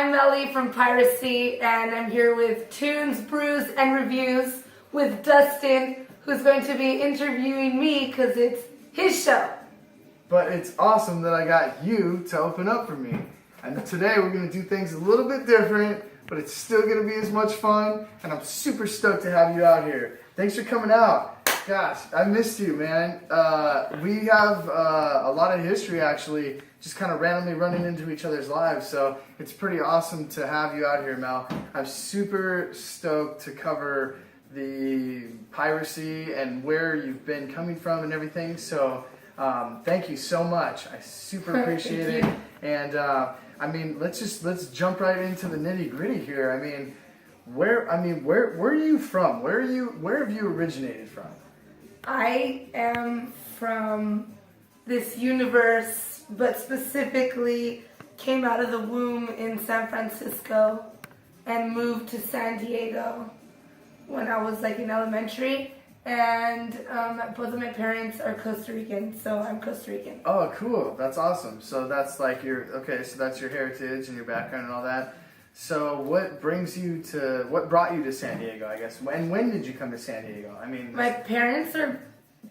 I'm Melly from Piracy, and I'm here with Tunes, Brews, and Reviews with Dustin, who's going to be interviewing me because it's his show. But it's awesome that I got you to open up for me. And today we're going to do things a little bit different, but it's still going to be as much fun, and I'm super stoked to have you out here. Thanks for coming out. Gosh, I missed you, man. We have a lot of history, actually, just kind of randomly running into each other's lives, so it's pretty awesome to have you out here, Mel. I'm super stoked to cover the Piracy and where you've been coming from and everything, so thank you so much. I super appreciate it. And I mean, let's jump right into the nitty-gritty here. I mean, where are you from? Where have you originated from? I am from this universe, but specifically came out of the womb in San Francisco and moved to San Diego when I was like in elementary. And both of my parents are Costa Rican, so I'm Costa Rican. Oh, cool. That's awesome. So that's like so that's your heritage and your background and all that. So what brought you to San Diego, I guess? When did you come to San Diego? I mean, my parents are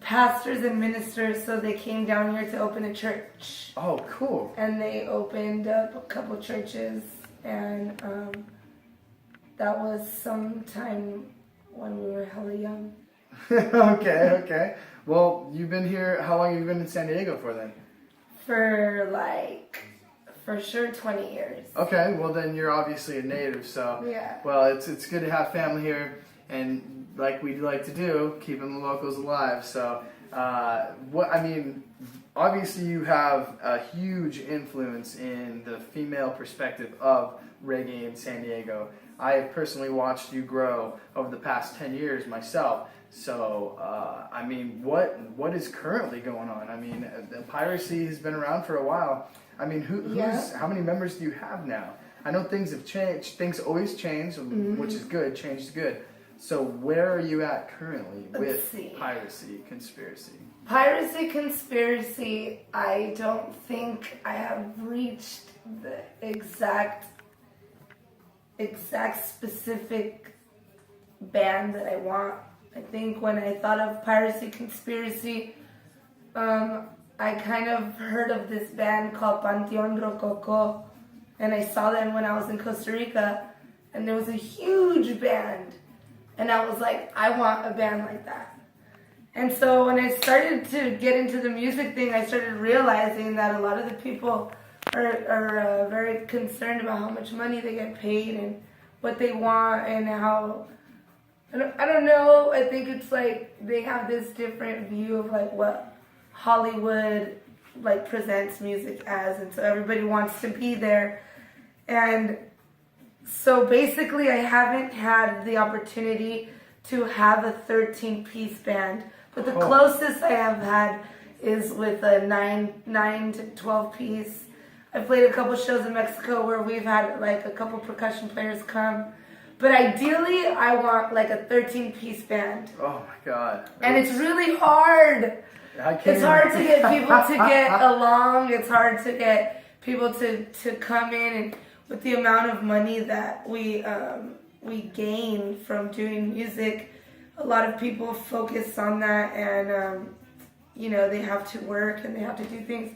pastors and ministers, so they came down here to open a church. Oh, cool. And they opened up a couple churches, and that was sometime when we were hella young. Okay. Well, you've been here, how long have you been in San Diego for then? For sure 20 years. Okay, well then you're obviously a native, so yeah. Well, it's good to have family here, and like we like to do, keeping the locals alive. So, obviously you have a huge influence in the female perspective of reggae in San Diego. I have personally watched you grow over the past 10 years myself. So, what is currently going on? I mean, the Piracy has been around for a while. I mean, how many members do you have now? I know things have changed. Things always change, which is good. Change is good. So where are you at currently with Piracy Conspiracy? Piracy Conspiracy, I don't think I have reached the exact specific band that I want. I think when I thought of Piracy Conspiracy, I kind of heard of this band called Panteon Rococo, and I saw them when I was in Costa Rica, and there was a huge band, and I was like, I want a band like that. And so when I started to get into the music thing, I started realizing that a lot of the people are very concerned about how much money they get paid and what they want and how, I don't know, I think it's like they have this different view of like what Hollywood like presents music as, and so everybody wants to be there. And so basically I haven't had the opportunity to have a 13-piece band, but the closest I have had is with a 9 to 12-piece. I played a couple shows in Mexico where we've had like a couple percussion players come. But ideally, I want like a 13-piece band. Oh my God. And it's really hard. It's hard to get people to get along. It's hard to get people to come in, and with the amount of money that we gain from doing music, a lot of people focus on that, and they have to work and they have to do things.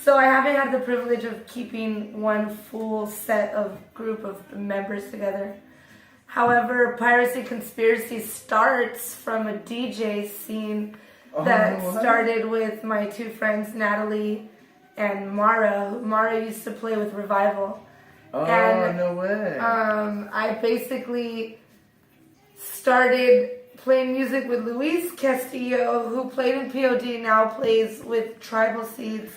So I haven't had the privilege of keeping one full set of group of members together. However, Piracy Conspiracy starts from a DJ scene that started with my two friends, Natalie and Mara. Mara used to play with Revival. Oh, and, no way. I basically started playing music with Luis Castillo, who played in POD, now plays with Tribal Seeds.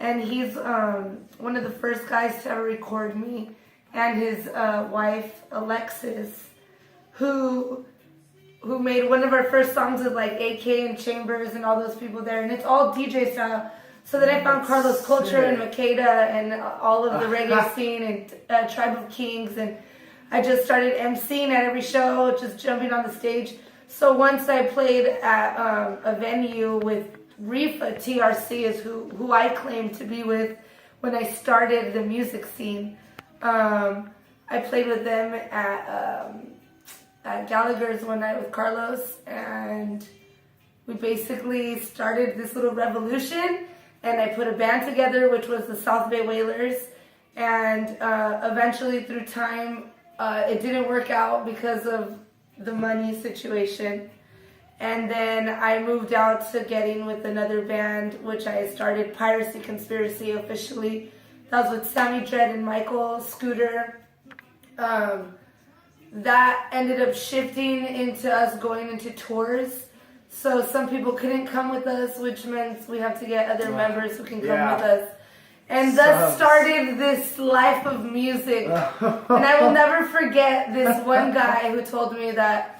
And he's one of the first guys to ever record me. And his wife, Alexis, who made one of our first songs with like AK and Chambers and all those people there. And it's all DJ style. So then I found Carlos Culture and Makeda and all of the reggae scene and Tribe of Kings. And I just started emceeing at every show, just jumping on the stage. So once I played at a venue with Rifa, TRC is who I claim to be with when I started the music scene. I played with them at Gallagher's one night with Carlos, and we basically started this little revolution, and I put a band together, which was the South Bay Whalers, and eventually through time, it didn't work out because of the money situation. And then I moved out to getting with another band, which I started Piracy Conspiracy officially. That was with Sammy Dread and Michael Scooter. That ended up shifting into us going into tours. So some people couldn't come with us, which meant we have to get other members who can come with us. And thus started this life of music. And I will never forget this one guy who told me that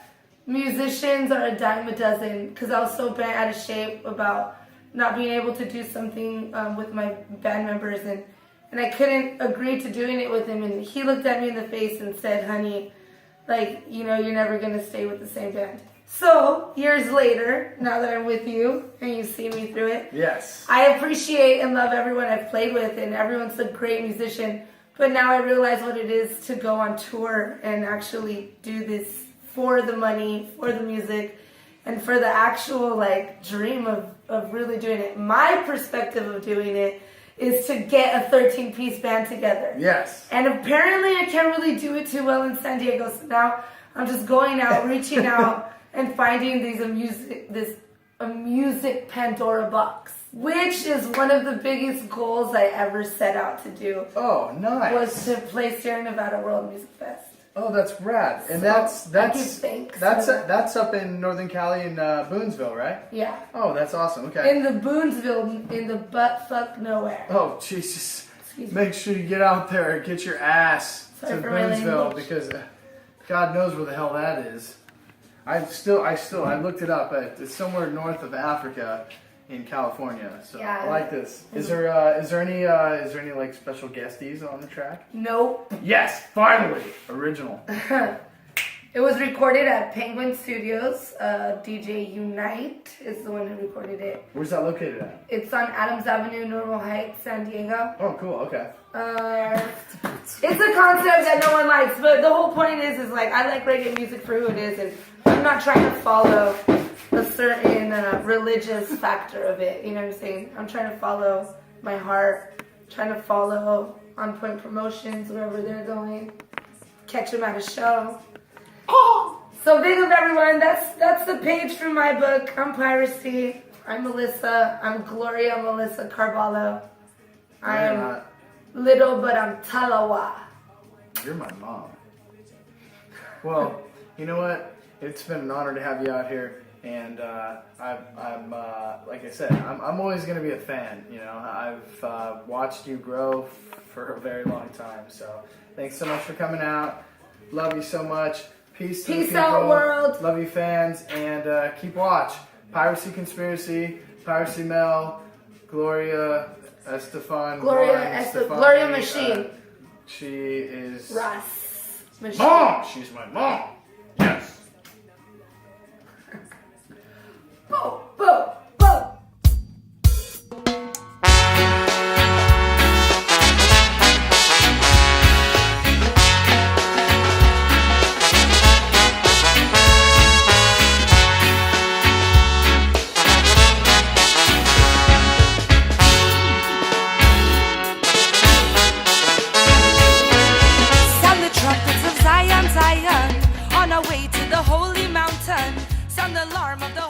musicians are a dime a dozen, because I was so bent out of shape about not being able to do something with my band members, and I couldn't agree to doing it with him. And he looked at me in the face and said, honey, like, you know, you're never going to stay with the same band. So, years later, now that I'm with you and you see me through it, yes, I appreciate and love everyone I've played with, and everyone's a great musician. But now I realize what it is to go on tour and actually do this for the money, for the music, and for the actual like dream of really doing it. My perspective of doing it is to get a 13-piece band together. Yes. And apparently I can't really do it too well in San Diego, so now I'm just going out, reaching out, and finding a music Pandora box, which is one of the biggest goals I ever set out to do. Oh, nice. Was to play Sierra Nevada World Music Fest. Oh, that's rad. And So, that's up in Northern Cali in Boonesville, right? Yeah. Oh, that's awesome. Okay. In the Boonesville, in the butt-fuck nowhere. Oh, Jesus. Make sure you get out there and get your ass to Boonesville, because God knows where the hell that is. I looked it up. It's somewhere north of Africa in California. So yeah. I like this. Is there any like special guesties on the track? Nope. Yes, finally, original. It was recorded at Penguin Studios. DJ Unite is the one who recorded it. Where's that located at? It's on Adams Avenue, Normal Heights, San Diego. Oh, cool. Okay. It's a concept that no one likes, but the whole point is like I like reggae music for who it is, and I'm not trying to follow a certain religious factor of it. You know what I'm saying? I'm trying to follow my heart, trying to follow On Point Promotions wherever they're going, catch them at a show. So big of everyone. That's the page from my book. I'm Piracy. I'm Melissa. I'm Gloria Melissa Carvalho. I am little, but I'm Talawa. You're my mom. Well, you know what? It's been an honor to have you out here, and I'm like I said, I'm always going to be a fan. You know, I've watched you grow for a very long time. So thanks so much for coming out. Love you so much. Peace to the people. Out, world. Love you, fans, and keep watch. Piracy Conspiracy, Piracy Mel, Gloria Estefan. Gloria Machine. She is Russ Machine. Mom. She's my mom. Yes. Bo, bo, bo. Sound the trumpets of Zion, Zion, on our way to the holy mountain. Sound the alarm of the